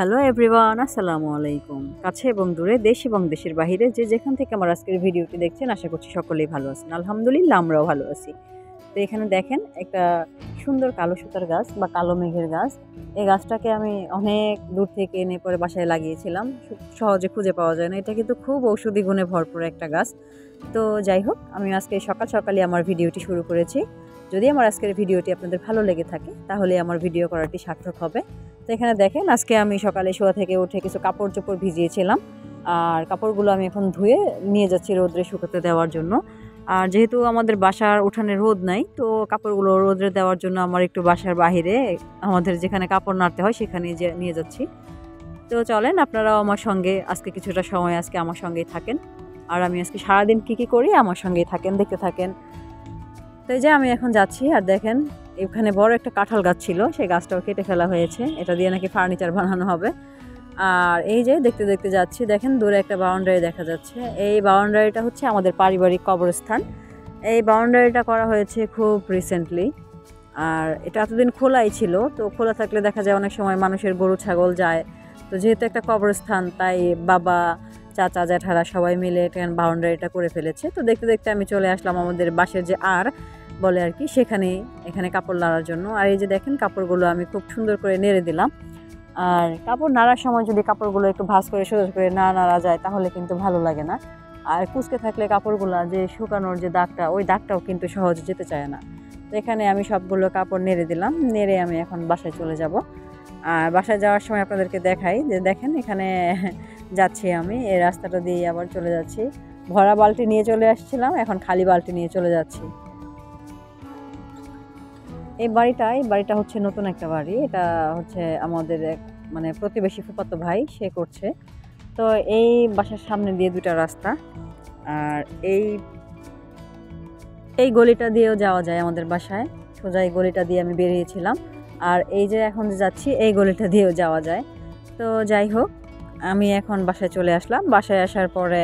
Hello everyone, আসসালামু আলাইকুম। কাছে এবং দূরে, দেশ এবং দেশের বাহিরে যে যেখান থেকে আমার আজকের ভিডিওটি দেখছেন, আশা করছি সকলেই ভালো আছেন। আলহামদুলিল্লাহ, আমরাও ভালো আছি। তো এখানে দেখেন একটা সুন্দর কালো সুতার গাছ বা কালো মেঘের গাছ। এই গাছটাকে আমি অনেক দূর থেকে এনে পরে বাসায় লাগিয়েছিলাম। সহজে খুঁজে পাওয়া যায় না। এটা কিন্তু খুব ঔষধি গুণে ভরপুর একটা গাছ। তো যাই হোক, আমি আজকে সকাল সকালই আমার ভিডিওটি শুরু করেছি। যদি আমার আজকের ভিডিওটি আপনাদের ভালো লেগে থাকে, তাহলে আমার ভিডিও করাটি সার্থক হবে। তো এখানে দেখেন, আজকে আমি সকালে শোয়া থেকে উঠে কিছু কাপড় চোপড় ভিজিয়েছিলাম। আর কাপড়গুলো আমি এখন ধুয়ে নিয়ে যাচ্ছি রোদ্রে শুকাতে দেওয়ার জন্য। আর যেহেতু আমাদের বাসার উঠানে রোদ নাই, তো কাপড়গুলো রোদ্রে দেওয়ার জন্য আমার একটু বাসার বাহিরে আমাদের যেখানে কাপড় নাড়তে হয় সেখানে নিয়ে যাচ্ছি। তো চলেন, আপনারাও আমার সঙ্গে আজকে কিছুটা সময় আজকে আমার সঙ্গেই থাকেন। আর আমি আজকে সারাদিন কী করি আমার সঙ্গেই থাকেন, দেখতে থাকেন। তো এই যে আমি এখন যাচ্ছি, আর দেখেন এখানে বড় একটা কাঁঠাল গাছ ছিল, সেই গাছটাও কেটে ফেলা হয়েছে। এটা দিয়ে নাকি ফার্নিচার বানানো হবে। আর এই যে দেখতে দেখতে যাচ্ছি, দেখেন দূরে একটা বাউন্ডারি দেখা যাচ্ছে। এই বাউন্ডারিটা হচ্ছে আমাদের পারিবারিক কবরস্থান। এই বাউন্ডারিটা করা হয়েছে খুব রিসেন্টলি। আর এটা এতদিন খোলাই ছিল, তো খোলা থাকলে দেখা যায় অনেক সময় মানুষের গরু ছাগল যায়। তো যেহেতু একটা কবরস্থান, তাই বাবা, চাচা, জ্যাঠারা সবাই মিলে বাউন্ডারিটা করে ফেলেছে। তো দেখতে দেখতে আমি চলে আসলাম আমাদের বাসের যে বলে আর কি, এখানে কাপড় নাড়ার জন্য। আর এই যে দেখেন, কাপড়গুলো আমি খুব সুন্দর করে নেড়ে দিলাম। আর কাপড় নাড়ার সময় যদি কাপড়গুলো একটু ভাঁজ করে সোজা করে না নাড়া যায়, তাহলে কিন্তু ভালো লাগে না। আর কুঁচকে থাকলে কাপড়গুলো যে শুকানোর যে দাগটা, ওই দাগটাও কিন্তু সহজে যেতে চায় না। তো এখানে আমি সবগুলো কাপড় নেড়ে দিলাম। নেড়ে আমি এখন বাসায় চলে যাব। আর বাসায় যাওয়ার সময় আপনাদেরকে দেখাই যে দেখেন, এখানে যাচ্ছি আমি এই রাস্তাটা দিয়ে আবার চলে যাচ্ছি। ভরা বালতি নিয়ে চলে আসছিলাম, এখন খালি বালতি নিয়ে চলে যাচ্ছি। এই বাড়িটা হচ্ছে নতুন একটা বাড়ি। এটা হচ্ছে আমাদের এক মানে প্রতিবেশী ফুফাতো ভাই, সে করছে। তো এই বাসার সামনে দিয়ে দুটা রাস্তা। আর এই এই গলিটা দিয়েও যাওয়া যায় আমাদের বাসায়। সোজা এই গলিটা দিয়ে আমি বেরিয়েছিলাম। আর এই যে এখন যে যাচ্ছি, এই গলিটা দিয়েও যাওয়া যায়। তো যাই হোক, আমি এখন বাসায় চলে আসলাম। বাসায় আসার পরে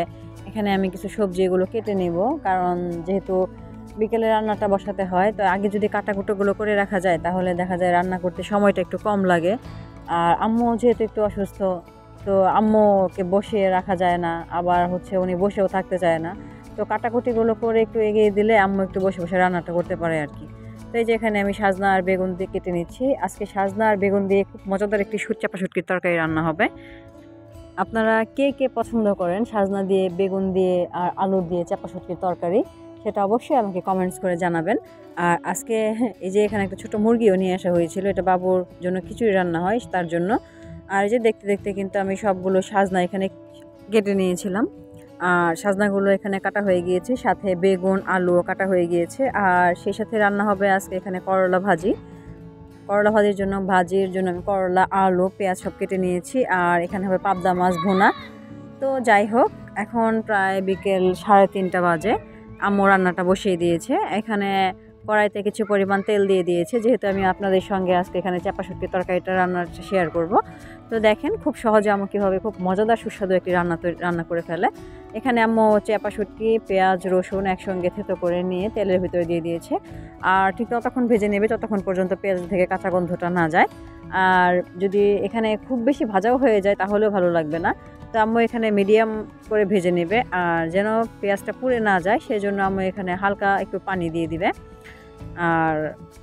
এখানে আমি কিছু সবজি এগুলো কেটে নেব, কারণ যেহেতু বিকেলে রান্নাটা বসাতে হয়, তো আগে যদি কাটাকুটোগুলো করে রাখা যায়, তাহলে দেখা যায় রান্না করতে সময়টা একটু কম লাগে। আর আম্মু যেহেতু একটু অসুস্থ, তো আম্মুকে বসিয়ে রাখা যায় না, আবার হচ্ছে উনি বসেও থাকতে চায় না। তো কাটাকুটিগুলো করে একটু এগিয়ে দিলে আম্মু একটু বসে বসে রান্নাটা করতে পারে আর কি। তো এই যে এখানে আমি সাজনা আর বেগুন দিয়ে কেটে নিচ্ছি। আজকে সাজনা আর বেগুন দিয়ে খুব মজাদার একটি চাপা শুটকির তরকারি রান্না হবে। আপনারা কে কে পছন্দ করেন সাজনা দিয়ে, বেগুন দিয়ে আর আলু দিয়ে চাপা শুটকির তরকারি, সেটা অবশ্যই আমাকে কমেন্টস করে জানাবেন। আর আজকে এই যে এখানে একটা ছোট মুরগিও নিয়ে আসা হয়েছিল, এটা বাবুর জন্য খিচুড়ি রান্না হয় তার জন্য। আর এই যে দেখতে দেখতে কিন্তু আমি সবগুলো সাজনা এখানে কেটে নিয়েছিলাম। আর সাজনাগুলো এখানে কাটা হয়ে গিয়েছে, সাথে বেগুন আলুও কাটা হয়ে গিয়েছে। আর সেই সাথে রান্না হবে আজকে এখানে করলা ভাজি। ভাজির জন্য আমি করলা, আলু, পেঁয়াজ সব কেটে নিয়েছি। আর এখানে হবে পাবদা মাছ ভুনা। তো যাই হোক, এখন প্রায় বিকেল 3:30 বাজে। আম্মু রান্নাটা বসিয়ে দিয়েছে। এখানে কড়াইতে কিছু পরিমাণ তেল দিয়ে দিয়েছে, যেহেতু আমি আপনাদের সঙ্গে আজকে এখানে চাপা শুটকির তরকারিটা রান্নাটা শেয়ার করব। তো দেখেন খুব সহজে আম্মু কীভাবে খুব মজাদার সুস্বাদু একটি রান্না করে ফেলে। এখানে আম্মু চাপা শুটকি, পেঁয়াজ, রসুন একসঙ্গে থেতো করে নিয়ে তেলের ভিতরে দিয়ে দিয়েছে। আর ঠিক ততক্ষণ ভেজে নেবে যতক্ষণ পর্যন্ত পেঁয়াজ থেকে কাঁচা গন্ধটা না যায়। আর যদি এখানে খুব বেশি ভাজাও হয়ে যায়, তাহলেও ভালো লাগবে না। তো আম্মু এখানে মিডিয়াম করে ভেজে নেবে। আর যেন পেঁয়াজটা পুড়ে না যায়, সেই জন্য আম্মু এখানে হালকা একটু পানি দিয়ে দিবে। আর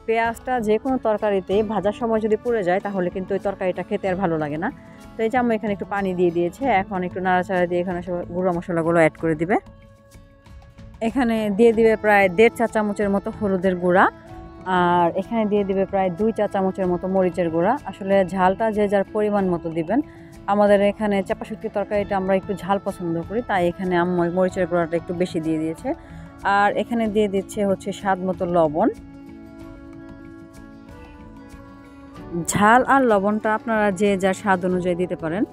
পেঁয়াজটা যে কোনো তরকারিতে ভাজার সময় যদি পুড়ে যায়, তাহলে কিন্তু ওই তরকারিটা খেতে আর ভালো লাগে না। তো এই যে আম্মু এখানে একটু পানি দিয়ে দিয়েছে। এখন একটু নাড়াচাড়া দিয়ে এখানে সব গুঁড়ো মশলাগুলো অ্যাড করে দিবে। এখানে দিয়ে দিবে প্রায় 1.5 চা চামচের মতো হলুদের গুঁড়া। আর এখানে দিয়ে দিবে প্রায় 2 চা চামচের মতো মরিচের গুঁড়া। আসলে ঝালটা যে যার পরিমাণ মতো দিবেন। আমাদের এখানে চাপা শুটকির তরকারিটা আমরা একটু ঝাল পছন্দ করি, তাই এখানে আম্মু মরিচের গুঁড়াটা একটু বেশি দিয়ে দিয়েছে। আর এখানে দিয়ে দিচ্ছে হচ্ছে স্বাদ মতো লবণ। ঝাল আর লবণটা আপনারা যে যার স্বাদ অনুযায়ী দিতে পারেন।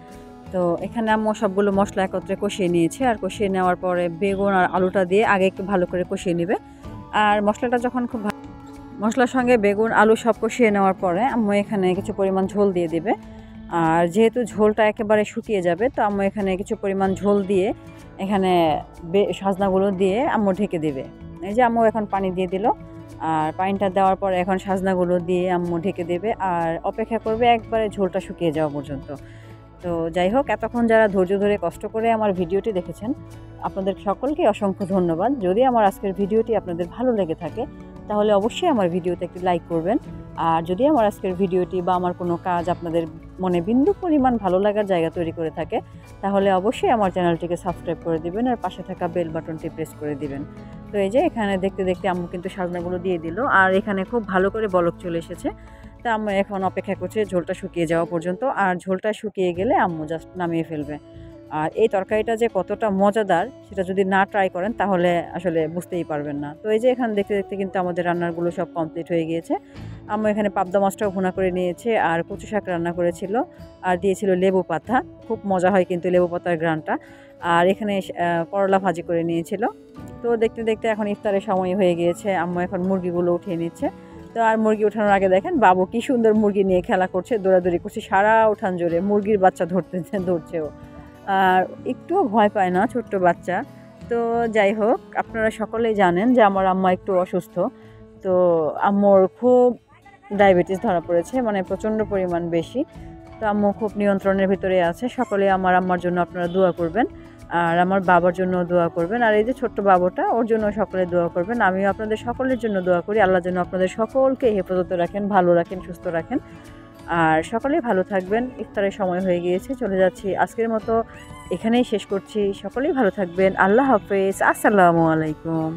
তো এখানে আম্মু সবগুলো মশলা একত্রে কষিয়ে নিয়েছে। আর কষিয়ে নেওয়ার পরে বেগুন আর আলুটা দিয়ে আগে একটু ভালো করে কষিয়ে নেবে। আর মশলাটা যখন মশলার সঙ্গে বেগুন আলু সব কষিয়ে নেওয়ার পরে আম্মু এখানে কিছু পরিমাণ ঝোল দিয়ে দেবে। আর যেহেতু ঝোলটা একেবারে শুকিয়ে যাবে, তো আম্মু এখানে কিছু পরিমাণ ঝোল দিয়ে এখানে সাজনাগুলো দিয়ে আম্মু ঢেকে দেবে। এই যে আম্মু এখন পানি দিয়ে দিল। আর পানিটা দেওয়ার পরে এখন সাজনাগুলো দিয়ে আম্মু ঢেকে দেবে আর অপেক্ষা করবে একবারে ঝোলটা শুকিয়ে যাওয়া পর্যন্ত। তো যাই হোক, এতক্ষণ যারা ধৈর্য ধরে কষ্ট করে আমার ভিডিওটি দেখেছেন, আপনাদের সকলকে অসংখ্য ধন্যবাদ। যদি আমার আজকের ভিডিওটি আপনাদের ভালো লেগে থাকে তাহলে অবশ্যই আমার ভিডিওতে একটি লাইক করবেন। আর যদি আমার আজকের ভিডিওটি বা আমার কোনো কাজ আপনাদের মনে বিন্দু পরিমাণ ভালো লাগার জায়গা তৈরি করে থাকে তাহলে অবশ্যই আমার চ্যানেলটিকে সাবস্ক্রাইব করে দিবেন আর পাশে থাকা বেল বাটনটি প্রেস করে দিবেন। তো এই যে এখানে দেখতে দেখতে আম্মু কিন্তু সাজনাগুলো দিয়ে দিল, আর এখানে খুব ভালো করে বলক চলে এসেছে। তা আম্মু এখন অপেক্ষা করছে ঝোলটা শুকিয়ে যাওয়া পর্যন্ত, আর ঝোলটা শুকিয়ে গেলে আম্মু জাস্ট নামিয়ে ফেলবে। আর এই তরকারিটা যে কতটা মজাদার সেটা যদি না ট্রাই করেন তাহলে আসলে বুঝতেই পারবেন না। তো এই যে এখানে দেখতে দেখতে কিন্তু আমাদের রান্নাগুলো সব কমপ্লিট হয়ে গিয়েছে। আম্মু এখানে পাবদা মাছটাও ভুনা করে নিয়েছে, আর কচু শাক রান্না করেছিল, আর দিয়েছিল লেবু পাতা। খুব মজা হয় কিন্তু লেবু পাতার ঘ্রাণটা। আর এখানে করলা ভাজি করে নিয়েছিল। তো দেখতে দেখতে এখন ইফতারের সময় হয়ে গিয়েছে, আম্মু এখন মুরগিগুলো উঠিয়ে নিচ্ছে। তো আর মুরগি ওঠানোর আগে দেখেন বাবু কি সুন্দর মুরগি নিয়ে খেলা করছে, দৌড়াদৌড়ি করছে সারা উঠান জোরে, মুরগির বাচ্চা ধরছেও। আর একটুও ভয় পায় না ছোট্ট বাচ্চা। তো যাই হোক, আপনারা সকলেই জানেন যে আমার আম্মা একটু অসুস্থ। তো আম্মুর খুব ডায়াবেটিস ধরা পড়েছে, মানে প্রচণ্ড পরিমাণ বেশি। তো আম্মু খুব নিয়ন্ত্রণের ভিতরে আছে। সকলে আমার আম্মার জন্য আপনারা দোয়া করবেন, আর আমার বাবার জন্য দোয়া করবেন, আর এই যে ছোট্ট বাবুটা ওর জন্য সকলে দোয়া করবেন। আমিও আপনাদের সকলের জন্য দোয়া করি, আল্লাহ যেন আপনাদের সকলকে হেফাজতে রাখেন, ভালো রাখেন, সুস্থ রাখেন। আর সকলেই ভালো থাকবেন। ইফতারের সময় হয়ে গিয়েছে, চলে যাচ্ছি। আজকের মতো এখানেই শেষ করছি। সকলেই ভালো থাকবেন। আল্লাহ হাফেজ। আসসালামু আলাইকুম।